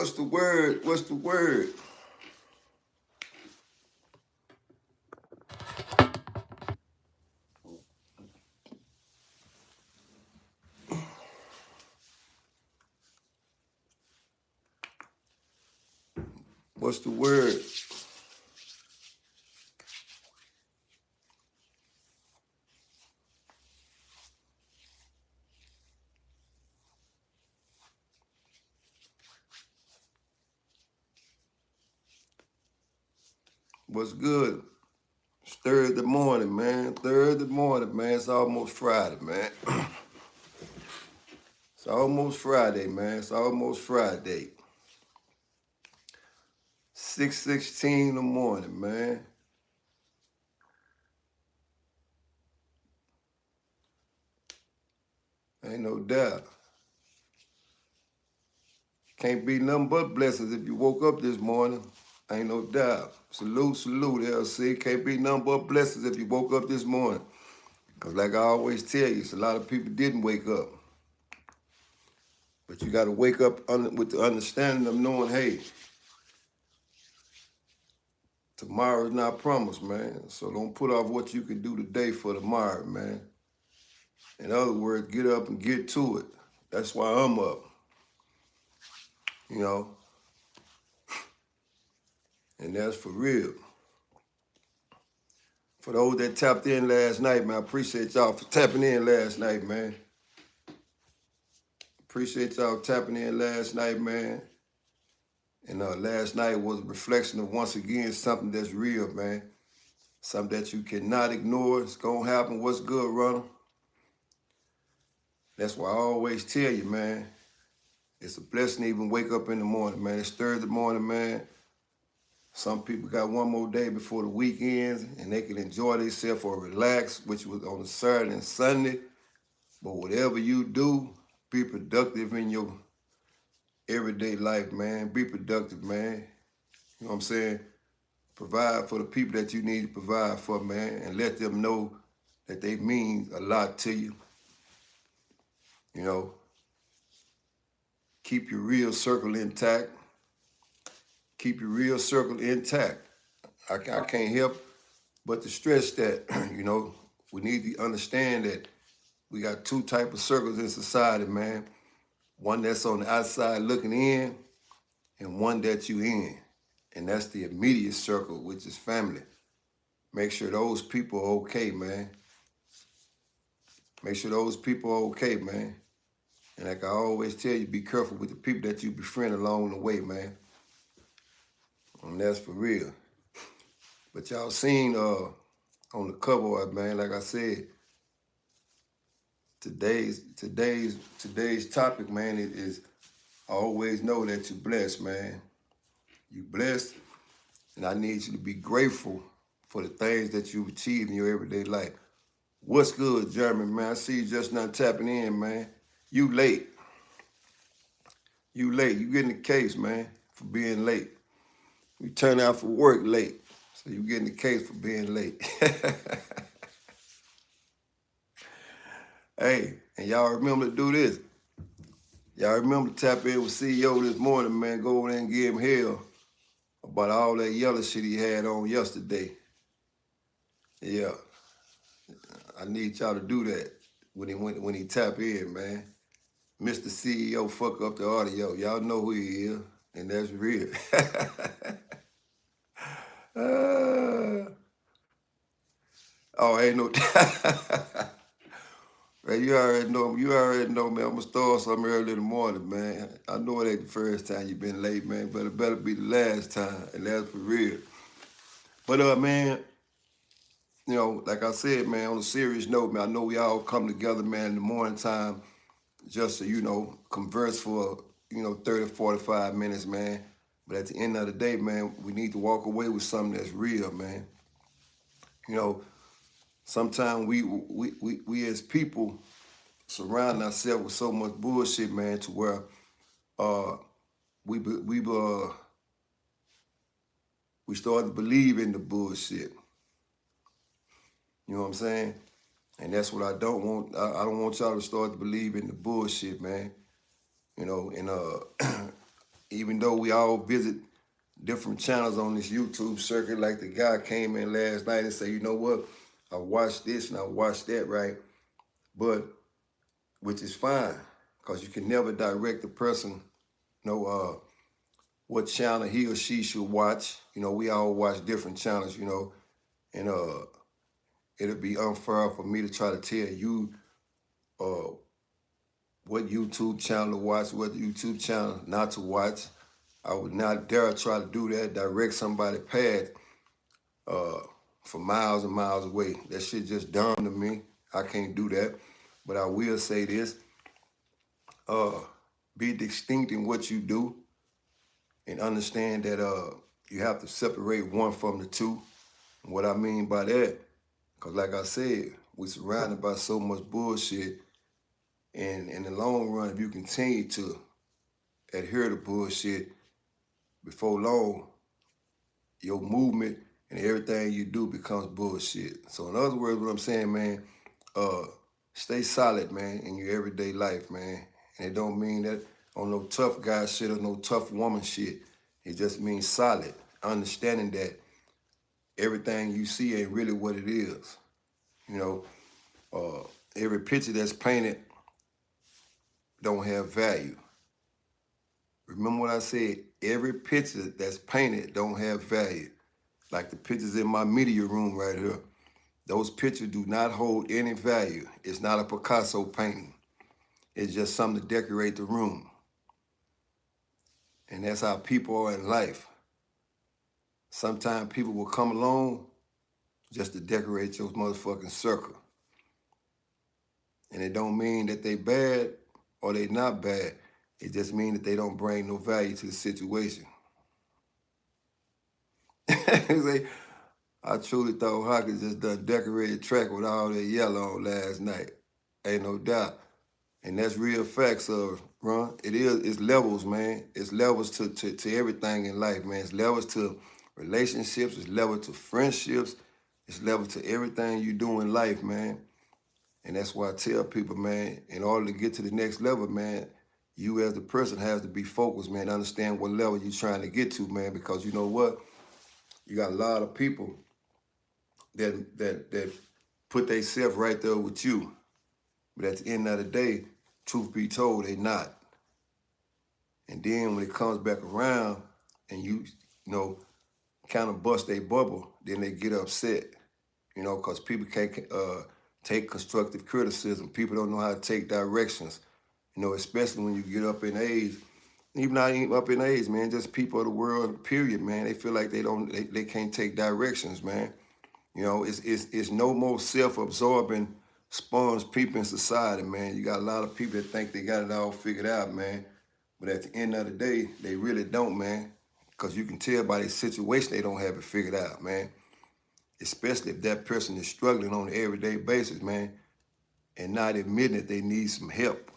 What's the word? What's the word? What's the word? What's good? It's Thursday morning, man. Thursday morning, man. It's almost Friday, man. It's almost Friday, man. It's almost Friday. 6:16 in the morning, man. Ain't no doubt. Can't be nothing but blessings if you woke up this morning. Ain't no doubt. Salute, salute, LC. Can't be nothing but blessings if you woke up this morning. Because like I always tell you, it's a lot of people didn't wake up. But you got to wake up with the understanding of knowing, hey, tomorrow's not promised, man. So don't put off what you can do today for tomorrow, man. In other words, get up and get to it. That's why I'm up. You know? And that's for real. For those that tapped in last night, man, I appreciate y'all for tapping in last night, man. Appreciate y'all tapping in last night, man. And last night was a reflection of, once again, something that's real, man. Something that you cannot ignore. It's going to happen. What's good, runner? That's why I always tell you, man, it's a blessing to even wake up in the morning, man. It's Thursday morning, man. Some people got one more day before the weekends, and they can enjoy themselves or relax, which was on a Saturday and Sunday. But whatever you do, be productive in your everyday life, man. Be productive, man. You know what I'm saying? Provide for the people that you need to provide for, man, and let them know that they mean a lot to you. You know, keep your real circle intact. Keep your real circle intact. I can't help but to stress that, you know, we need to understand that we got two types of circles in society, man. One that's on the outside looking in, and one that you in. And that's the immediate circle, which is family. Make sure those people are okay, man. Make sure those people are okay, man. And like I always tell you, be careful with the people that you befriend along the way, man. And that's for real. But y'all seen on the cover art, man, like I said, today's topic, man, is always know that you're blessed, man. You blessed, and I need you to be grateful for the things that you've achieved in your everyday life. What's good, Jeremy, man? I see you just not tapping in, man. You late. You late. You getting the case, man, for being late. You turn out for work late, so you getting the case for being late. Hey, and y'all remember to do this. Y'all remember to tap in with CEO this morning, man. Go over there and give him hell about all that yellow shit he had on yesterday. Yeah, I need y'all to do that when he tap in, man. Mr. CEO fuck up the audio. Y'all know who he is, and that's real. Oh, ain't no. Man, you already know, man. I'm gonna start something early in the morning, man. I know it ain't the first time you've been late, man, but it better be the last time, and that's for real. But man, you know, like I said, man, on a serious note, man, I know we all come together, man, in the morning time just to, you know, converse for, 30, 45 minutes, man. But at the end of the day, man, we need to walk away with something that's real, man. You know, sometimes we as people surround ourselves with so much bullshit, man, to where we start to believe in the bullshit. You know what I'm saying? And that's what I don't want. I don't want y'all to start to believe in the bullshit, man. You know, and even though we all visit different channels on this YouTube circuit, like the guy came in last night and said, you know what, I watched this and I watched that, right? But, which is fine, because you can never direct the person, what channel he or she should watch. We all watch different channels, and it'll be unfair for me to try to tell you what YouTube channel to watch, what YouTube channel not to watch. I would not dare try to do that, direct somebody path for miles and miles away. That shit just dumb to me. I can't do that. But I will say this, be distinct in what you do and understand that you have to separate one from the two. And what I mean by that, because like I said, we're surrounded by so much bullshit, and in the long run, if you continue to adhere to bullshit, before long, your movement and everything you do becomes bullshit. So in other words, what I'm saying, man, stay solid, man, in your everyday life, man. And it don't mean that on no tough guy shit or no tough woman shit. It just means solid, understanding that everything you see ain't really what it is. Every picture that's painted don't have value. Remember what I said, every picture that's painted don't have value. Like the pictures in my media room right here. Those pictures do not hold any value. It's not a Picasso painting. It's just something to decorate the room. And that's how people are in life. Sometimes people will come along just to decorate your motherfucking circle. And it don't mean that they bad or they not bad. It just means that they don't bring no value to the situation. I truly thought Hawkins just done decorated track with all that yellow on last night. Ain't no doubt. And that's real facts, Ron. It's levels, man. It's levels to everything in life, man. It's levels to relationships. It's levels to friendships. It's levels to everything you do in life, man. And that's why I tell people, man, in order to get to the next level, man, you as the person has to be focused, man, understand what level you're trying to get to, man, because you know what? You got a lot of people that put themselves right there with you. But at the end of the day, truth be told, they not. And then when it comes back around and you kind of bust their bubble, then they get upset, because people can't take constructive criticism. People don't know how to take directions, especially when you get up in age. Even not even up in age, man, just people of the world, period, man. They feel like they can't take directions, man. It's no more self-absorbing sponge people in society, man. You got a lot of people that think they got it all figured out, man. But at the end of the day, they really don't, man. Because you can tell by their situation they don't have it figured out, man. Especially if that person is struggling on an everyday basis, man, and not admitting that they need some help.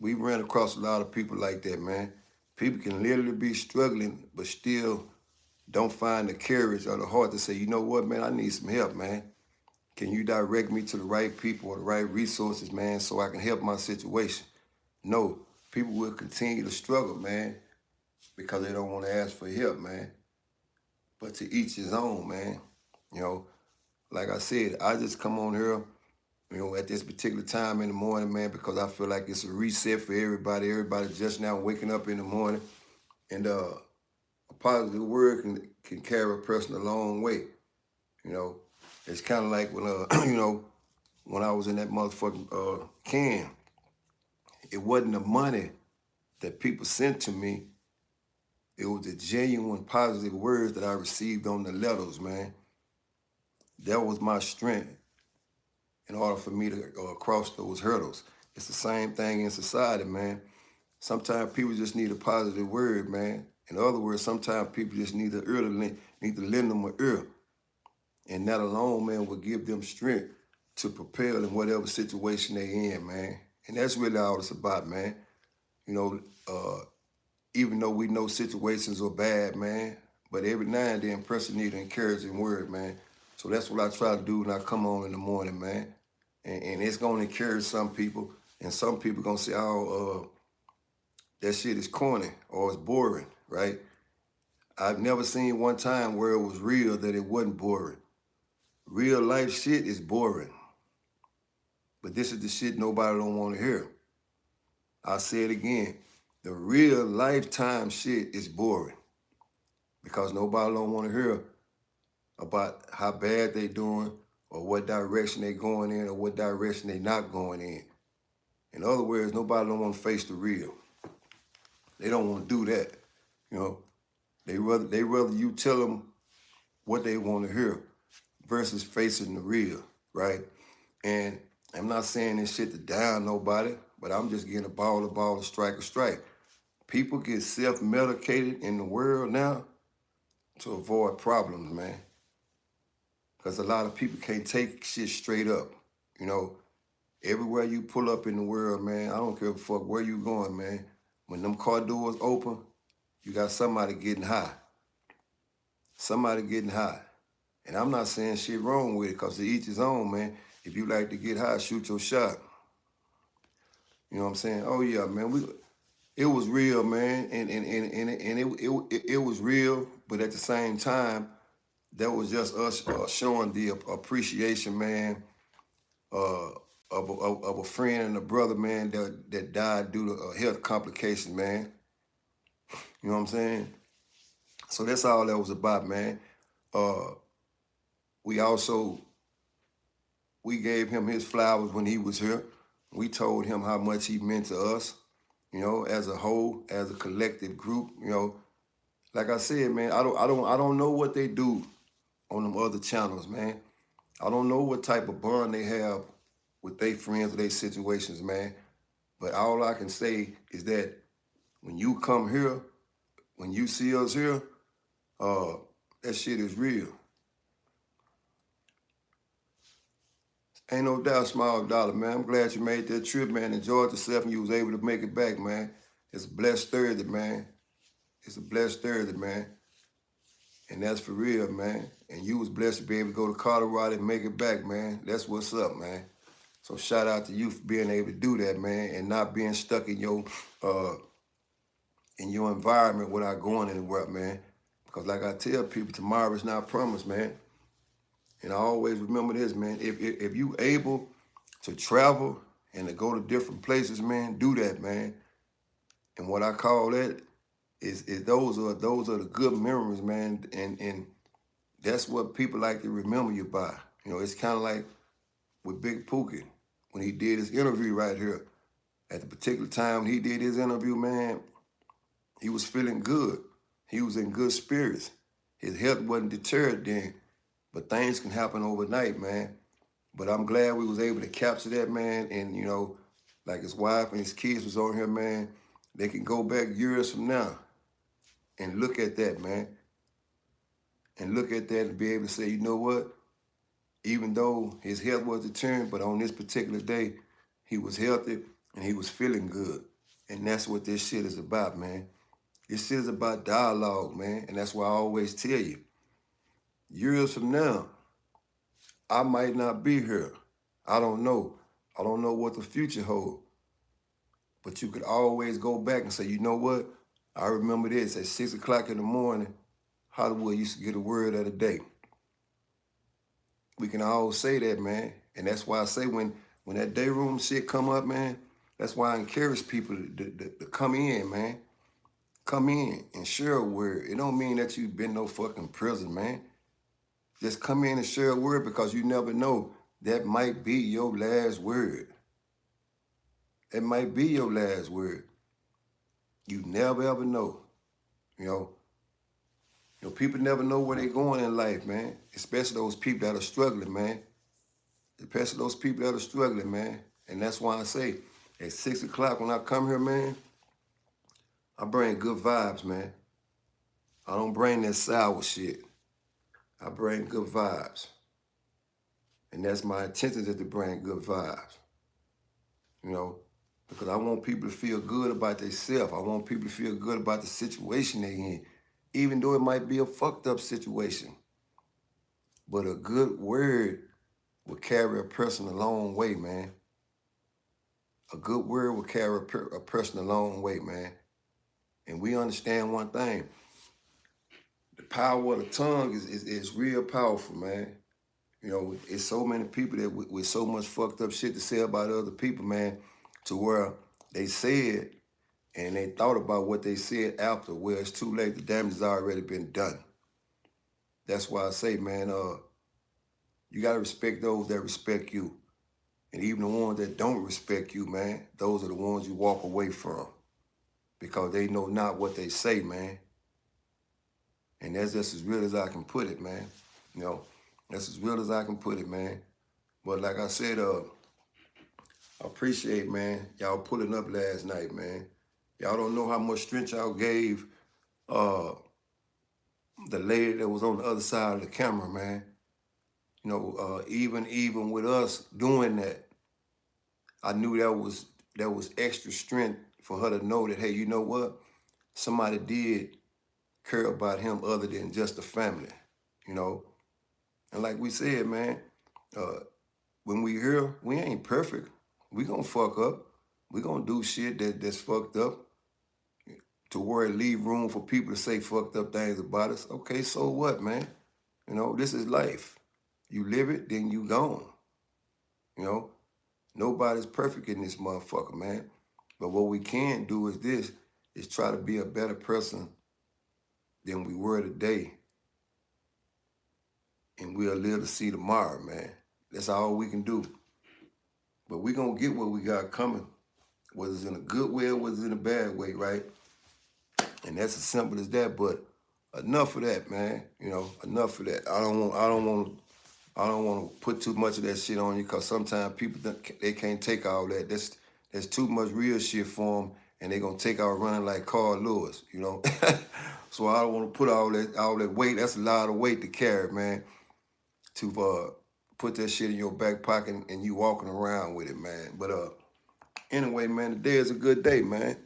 We ran across a lot of people like that, man. People can literally be struggling, but still don't find the courage or the heart to say, you know what, man, I need some help, man. Can you direct me to the right people or the right resources, man, so I can help my situation? No, people will continue to struggle, man, because they don't want to ask for help, man. But to each his own, man. Like I said, I just come on here, at this particular time in the morning, man, because I feel like it's a reset for everybody. Everybody just now waking up in the morning. And a positive word can carry a person a long way. It's kind of like when, when I was in that motherfucking can, it wasn't the money that people sent to me. It was the genuine positive words that I received on the letters, man. That was my strength in order for me to cross those hurdles. It's the same thing in society, man. Sometimes people just need a positive word, man. In other words, sometimes people just need need to lend them an ear. And that alone, man, will give them strength to propel in whatever situation they in, man. And that's really all it's about, man. Even though we know situations are bad, man, but every now and then, person need an encouraging word, man. So that's what I try to do when I come on in the morning, man. And it's going to encourage some people, and some people going to say, oh, that shit is corny or it's boring, right? I've never seen one time where it was real that it wasn't boring. Real life shit is boring. But this is the shit nobody don't want to hear. I'll say it again. The real lifetime shit is boring because nobody don't want to hear about how bad they doing or what direction they going in or what direction they not going in. In other words, nobody don't want to face the real. They don't want to do that. You know, they rather you tell them what they want to hear versus facing the real, right? And I'm not saying this shit to down nobody, but I'm just getting a ball, a strike. People get self-medicated in the world now to avoid problems, man. Because a lot of people can't take shit straight up. You know, everywhere you pull up in the world, man, I don't care a fuck where you going, man. When them car doors open, you got somebody getting high. Somebody getting high. And I'm not saying shit wrong with it, because to each his own, man. If you like to get high, shoot your shot. You know what I'm saying? Oh, yeah, man. It was real, man. And it was real, but at the same time, that was just us showing the appreciation, man, of a friend and a brother, man, that died due to health complications, man. You know what I'm saying? So that's all that was about, man. We gave him his flowers when he was here. We told him how much he meant to us, you know, as a whole, as a collective group, you know. Like I said, man, I don't know what they do on them other channels, man. I don't know what type of bond they have with their friends or their situations, man. But all I can say is that when you come here, when you see us here, that shit is real. Ain't no doubt, small dollar, man. I'm glad you made that trip, man. Enjoyed yourself and you was able to make it back, man. It's a blessed Thursday, man. It's a blessed Thursday, man. And that's for real, man. And you was blessed to be able to go to Colorado and make it back, man. That's what's up, man. So shout out to you for being able to do that, man, and not being stuck in your environment without going anywhere, man. Because like I tell people, tomorrow is not promised, man. And I always remember this, man. If you able to travel and to go to different places, man, do that, man. And what I call that is those are the good memories, man. And that's what people like to remember you by. You know, it's kind of like with Big Pookie when he did his interview right here. At the particular time he did his interview, man, he was feeling good. He was in good spirits. His health wasn't deterred then. But things can happen overnight, man. But I'm glad we was able to capture that, man. And, you know, like his wife and his kids was on here, man. They can go back years from now and look at that, man. And look at that and be able to say, you know what? Even though his health was determined, but on this particular day, he was healthy and he was feeling good. And that's what this shit is about, man. This shit is about dialogue, man. And that's why I always tell you, years from now, I might not be here. I don't know. I don't know what the future holds. But you could always go back and say, you know what? I remember this. At 6 o'clock in the morning, Hollywood used to get a word of the day. We can all say that, man. And that's why I say when that day room shit come up, man, that's why I encourage people to come in, man. Come in and share a word. It don't mean that you've been no fucking prison, man. Just come in and share a word because you never know. That might be your last word. It might be your last word. You never ever know. You know, people never know where they're going in life, man. Especially those people that are struggling, man. Especially those people that are struggling, man. And that's why I say, at 6 o'clock when I come here, man, I bring good vibes, man. I don't bring that sour shit. I bring good vibes. And that's my intention, is to bring good vibes. You know, because I want people to feel good about themselves. I want people to feel good about the situation they're in, even though it might be a fucked up situation. But a good word will carry a person a long way, man. A good word will carry a person a long way, man. And we understand one thing. The power of the tongue is real powerful, man. You know, it's so many people that with so much fucked up shit to say about other people, man, to where they said and they thought about what they said after, where it's too late. The damage has already been done. That's why I say, man, you got to respect those that respect you. And even the ones that don't respect you, man, those are the ones you walk away from because they know not what they say, man. And that's just as real as I can put it, man. You know, that's as real as I can put it, man. But like I said, I appreciate, man, y'all pulling up last night, man. Y'all don't know how much strength y'all gave the lady that was on the other side of the camera, man. You know, even with us doing that, I knew that was extra strength for her to know that, hey, you know what? Somebody did care about him other than just the family, you know. And like we said, man, when we here, we ain't perfect. We gonna fuck up. We gonna do shit that's fucked up to where it leave room for people to say fucked up things about us. Okay, so what, man? You know, this is life. You live it, then you gone. You know, nobody's perfect in this motherfucker, man. But what we can do is try to be a better person than we were today. And we'll live to see tomorrow, man. That's all we can do. But we gonna get what we got coming, whether it's in a good way or whether it's in a bad way, right? And that's as simple as that. But enough of that, man. You know, enough of that. I don't want to put too much of that shit on you because sometimes people they can't take all that. That's too much real shit for them, and they gonna take out running like Carl Lewis, you know. So I don't want to put all that weight. That's a lot of weight to carry, man. To put that shit in your back pocket and you walking around with it, man. But anyway, man, today is a good day, man.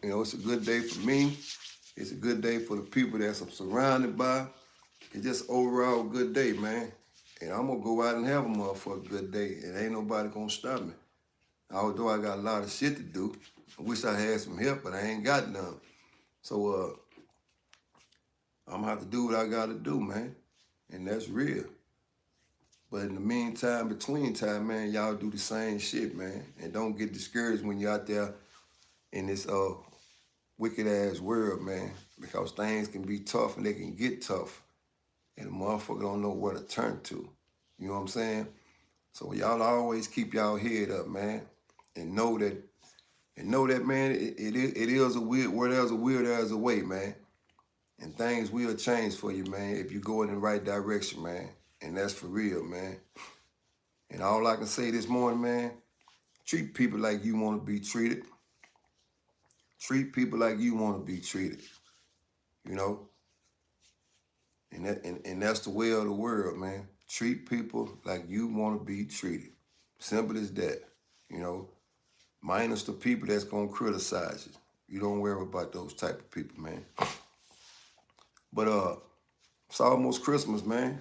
You know, it's a good day for me. It's a good day for the people that I'm surrounded by. It's just overall a good day, man. And I'm going to go out and have a motherfucking good day. And ain't nobody going to stop me. Although I got a lot of shit to do. I wish I had some help, but I ain't got none. So I'm going to have to do what I got to do, man. And that's real. But in the meantime, between time, man, y'all do the same shit, man. And don't get discouraged when you're out there in this wicked-ass world, man. Because things can be tough and they can get tough. And the motherfucker don't know where to turn to. You know what I'm saying? So y'all always keep y'all head up, man. And know that, man, it is a will. Where there's a will, there's a way, man. And things will change for you, man, if you go in the right direction, man. And that's for real, man. And all I can say this morning, man, treat people like you want to be treated. Treat people like you want to be treated. You know? And that's the way of the world, man. Treat people like you want to be treated. Simple as that. You know? Minus the people that's going to criticize you. You don't worry about those type of people, man. But it's almost Christmas, man.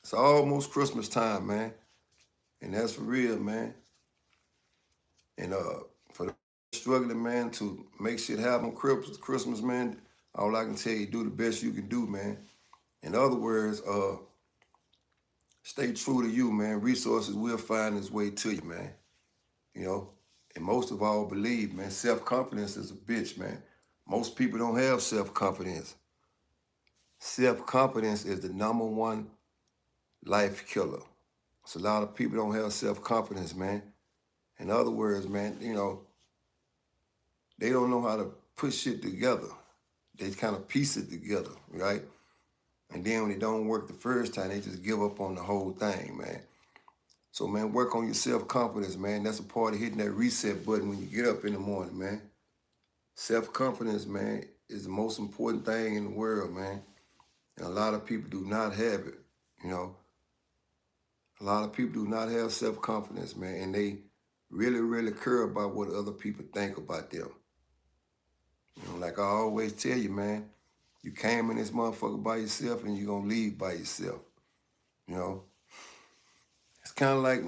It's almost Christmas time, man. And that's for real, man. And for the struggling, man, to make shit happen Christmas, man, all I can tell you, do the best you can do, man. In other words, stay true to you, man. Resources will find its way to you, man. You know? And most of all, believe, man, self-confidence is a bitch, man. Most people don't have self-confidence. Self-confidence is the #1 life killer. So a lot of people don't have self-confidence, man. In other words, man, you know, they don't know how to put shit together. They kind of piece it together, right? And then when it don't work the first time, they just give up on the whole thing, man. So, man, work on your self-confidence, man. That's a part of hitting that reset button when you get up in the morning, man. Self-confidence, man, is the most important thing in the world, man. And a lot of people do not have it, you know. A lot of people do not have self-confidence, man, and they really, really care about what other people think about them. You know, like I always tell you, man, you came in this motherfucker by yourself and you're going to leave by yourself, you know. It's kind of like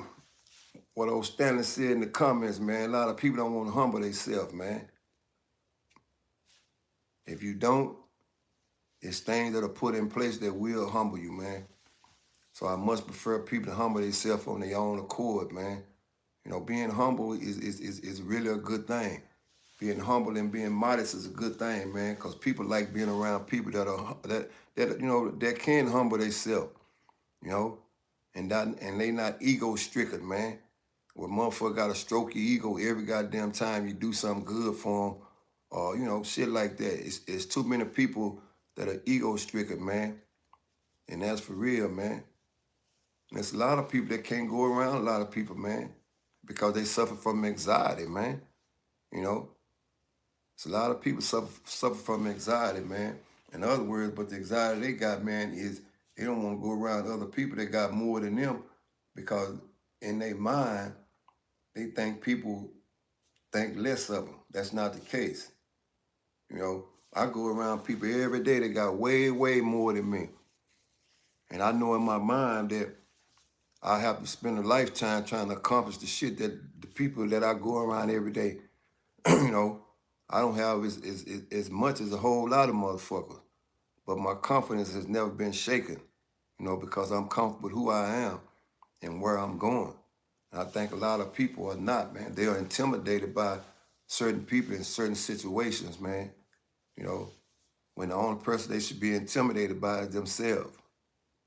what old Stanley said in the comments, man. A lot of people don't want to humble themselves, man. If you don't, it's things that are put in place that will humble you, man. So I much prefer people to humble themselves on their own accord, man. You know, being humble is really a good thing. Being humble and being modest is a good thing, man, because people like being around people that can humble themselves, you know, and they not ego stricken, man. Where motherfucker got to stroke your ego every goddamn time you do something good for them, or shit like that. It's too many people that are ego stricken, man, and that's for real, man. And there's a lot of people that can't go around a lot of people, man, because they suffer from anxiety, man. You know, it's a lot of people suffer from anxiety, man. In other words, but the anxiety they got, man, is they don't want to go around other people that got more than them because in their mind, they think people think less of them. That's not the case. You know, I go around people every day that got way, way more than me. And I know in my mind that I have to spend a lifetime trying to accomplish the shit that the people that I go around every day, you know, I don't have as much as a whole lot of motherfuckers. But my confidence has never been shaken, because I'm comfortable with who I am and where I'm going. And I think a lot of people are not, man. They are intimidated by certain people in certain situations, man. You know, when the only person they should be intimidated by is themselves.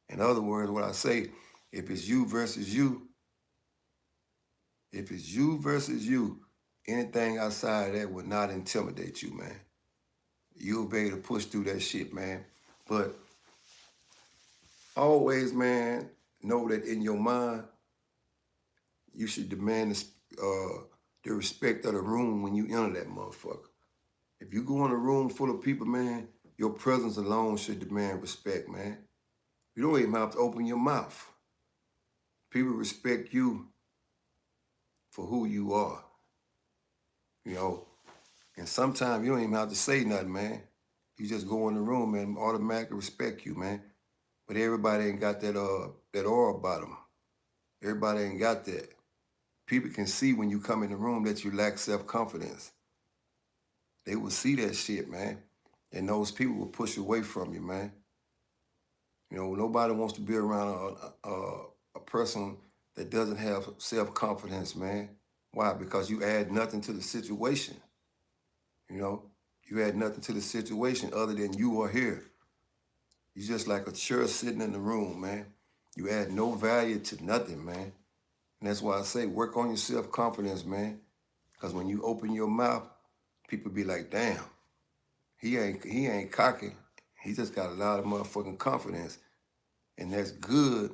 In other words, what I say, if it's you versus you, anything outside of that will not intimidate you, man. You'll be able to push through that shit, man. But always, man, know that in your mind, you should demand the respect of the room when you enter that motherfucker. If you go in a room full of people, man, your presence alone should demand respect, man. You don't even have to open your mouth. People respect you for who you are, And sometimes you don't even have to say nothing, man. You just go in the room and automatically respect you, man. But everybody ain't got that aura about them. Everybody ain't got that. People can see when you come in the room that you lack self-confidence. They will see that shit, man. And those people will push away from you, man. Nobody wants to be around a person that doesn't have self-confidence, man. Why? Because you add nothing to the situation. You add nothing to the situation other than you are here. You're just like a chair sitting in the room, man. You add no value to nothing, man. And that's why I say work on your self-confidence, man. Because when you open your mouth, people be like, damn, he ain't cocky. He just got a lot of motherfucking confidence. And that's good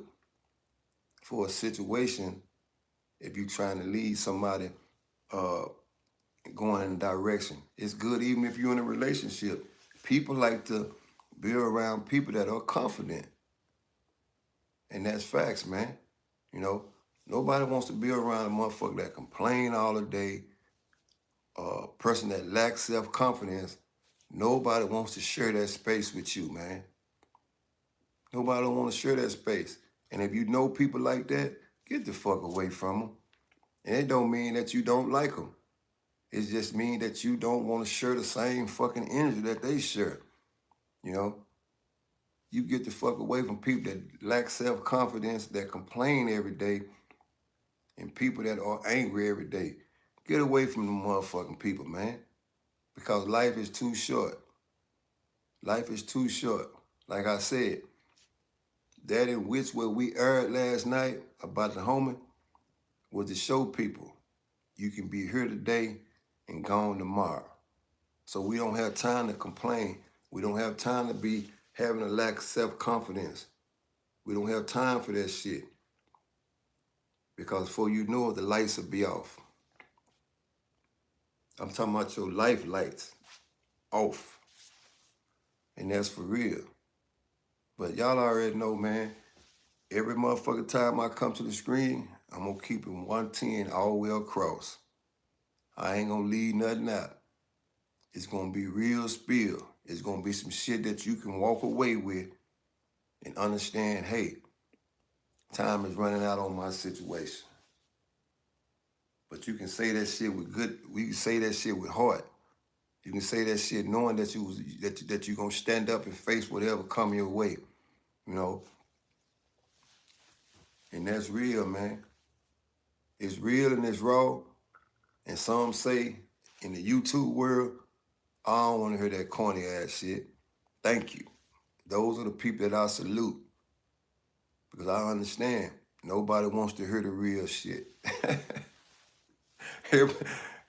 for a situation if you're trying to lead somebody going in a direction. It's good even if you're in a relationship. People like to be around people that are confident. And that's facts, man. Nobody wants to be around a motherfucker that complain all the day, a person that lacks self-confidence. Nobody wants to share that space with you, man. Nobody don't want to share that space. And if you know people like that, get the fuck away from them. And it don't mean that you don't like them. It just means that you don't want to share the same fucking energy that they share. You get the fuck away from people that lack self-confidence, that complain every day, and people that are angry every day. Get away from them motherfucking people, man. Because life is too short. Life is too short. Like I said, that in which what we aired last night about the homie was to show people you can be here today and gone tomorrow. So we don't have time to complain. We don't have time to be having a lack of self-confidence. We don't have time for that shit. Because before you know it, the lights will be off. I'm talking about your life lights off. And that's for real. But y'all already know, man, every motherfucking time I come to the screen, I'm going to keep it 110 all the way across. I ain't going to leave nothing out. It's going to be real spill. It's going to be some shit that you can walk away with and understand, hey, time is running out on my situation. But you can say that shit with we can say that shit with heart. You can say that shit knowing that you're gonna stand up and face whatever come your way, you know. And that's real, man. It's real and it's raw. And some say in the YouTube world, I don't want to hear that corny ass shit. Thank you. Those are the people that I salute because I understand nobody wants to hear the real shit.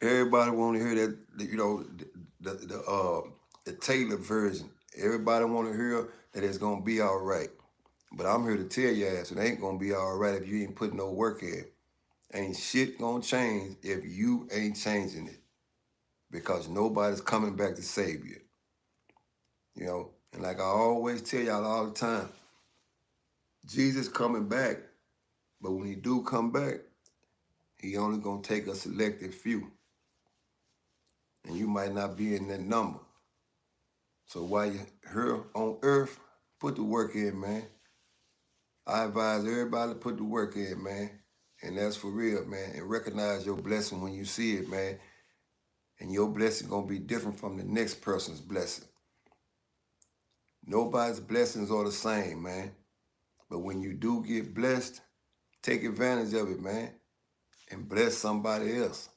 Everybody want to hear that, you know, the tailored version. Everybody want to hear that it's gonna be all right. But I'm here to tell your ass it ain't gonna be all right if you ain't putting no work in. Ain't shit gonna change if you ain't changing it. Because nobody's coming back to save you. You know, and like I always tell y'all all the time, Jesus coming back, but when he do come back, he only gonna take a selected few. And you might not be in that number. So while you're here on earth, put the work in, man. I advise everybody to put the work in, man. And that's for real, man. And recognize your blessing when you see it, man. And your blessing gonna be different from the next person's blessing. Nobody's blessings are the same, man. But when you do get blessed, take advantage of it, man. And bless somebody else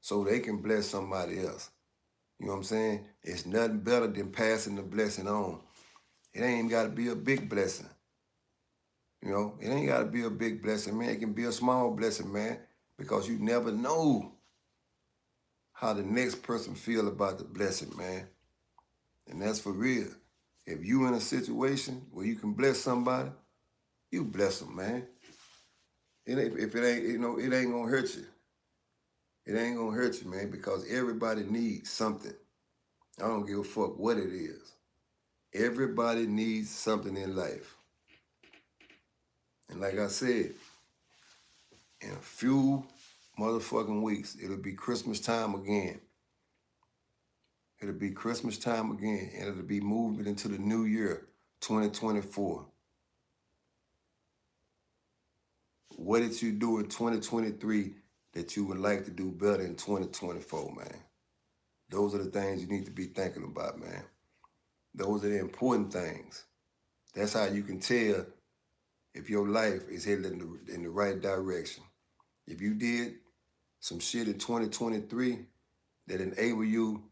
so they can bless somebody else. You know what I'm saying? It's nothing better than passing the blessing on. It ain't even got to be a big blessing. You know, it ain't got to be a big blessing, man. It can be a small blessing, man, because you never know how the next person feel about the blessing, man. And that's for real. If you in a situation where you can bless somebody, you bless them, man. If it ain't, you know, it ain't gonna hurt you. It ain't gonna hurt you, man, because everybody needs something. I don't give a fuck what it is. Everybody needs something in life. And like I said, in a few motherfucking weeks, it'll be Christmas time again. It'll be Christmas time again, and it'll be moving into the new year, 2024. What did you do in 2023 that you would like to do better in 2024, man? Those are the things you need to be thinking about, man. Those are the important things. That's how you can tell if your life is headed in the right direction. If you did some shit in 2023 that enable you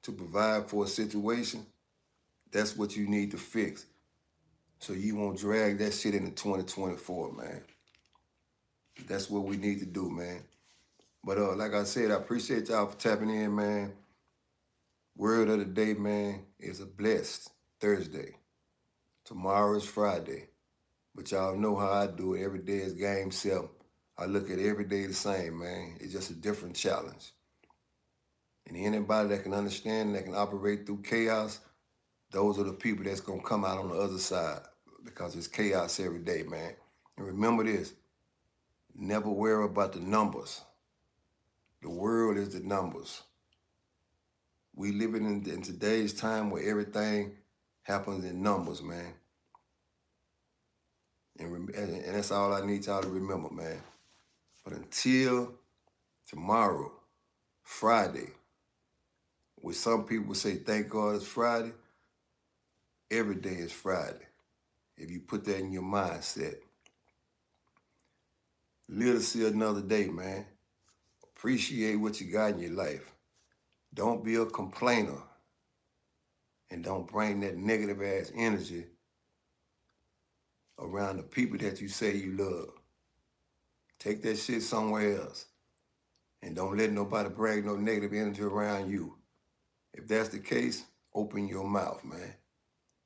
to provide for a situation, that's what you need to fix. So you won't drag that shit into 2024, man. That's what we need to do, man. But like I said, I appreciate y'all for tapping in, man. Word of the day, man, is a blessed Thursday. Tomorrow is Friday. But y'all know how I do it. Every day is game 7. I look at every day the same, man. It's just a different challenge. And anybody that can understand, that can operate through chaos, those are the people that's going to come out on the other side because it's chaos every day, man. And remember this, never worry about the numbers. The world is the numbers. We living in today's time where everything happens in numbers, man. And that's all I need y'all to remember, man. But until tomorrow, Friday, which some people say, thank God it's Friday, every day is Friday. If you put that in your mindset. Live to see another day, man. Appreciate what you got in your life. Don't be a complainer. And don't bring that negative ass energy around the people that you say you love. Take that shit somewhere else. And don't let nobody bring no negative energy around you. If that's the case, open your mouth, man.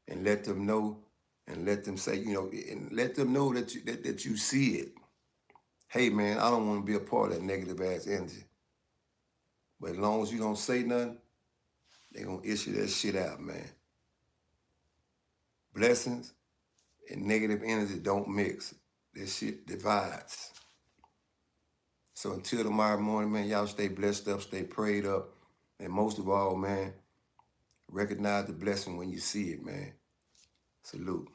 And let them know, and let them say, you know, and let them know that you see it. Hey, man, I don't want to be a part of that negative ass energy. But as long as you don't say nothing, they're going to issue that shit out, man. Blessings and negative energy don't mix. This shit divides. So until tomorrow morning, man, y'all stay blessed up, stay prayed up. And most of all, man, recognize the blessing when you see it, man. Salute.